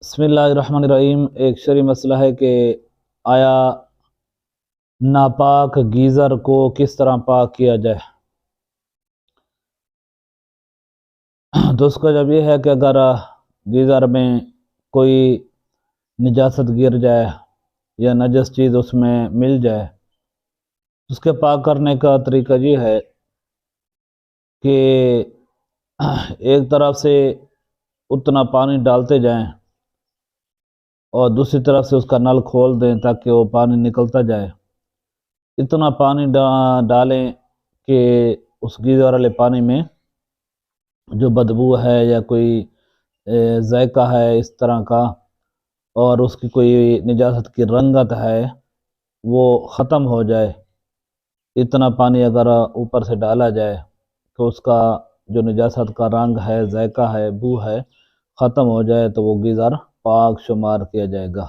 بسم اللہ الرحمن الرحیم۔ ایک شرعی مسئلہ ہے کہ آیا ناپاک گیزر کو کس طرح پاک کیا جائے۔ تو اس کا جب یہ ہے کہ اگر گیزر میں کوئی نجاست گر جائے یا نجس چیز اس میں مل جائے، اس کے پاک کرنے کا طریقہ یہ ہے کہ ایک طرف سے اتنا پانی ڈالتے جائیں اور دوسری طرف سے اس کا نل کھول دیں تاکہ وہ پانی نکلتا جائے۔ اتنا پانی ڈالیں کہ اس گیزر والے پانی میں جو بدبو ہے یا کوئی ذائقہ ہے اس طرح کا اور اس کی کوئی نجاست کی رنگت ہے وہ ختم ہو جائے۔ اتنا پانی اگر اوپر سے ڈالا جائے تو اس کا جو نجاست کا رنگ ہے، ذائقہ ہے، بو ہے، ختم ہو جائے تو وہ گیزر پاک شمار کیا جائے گا۔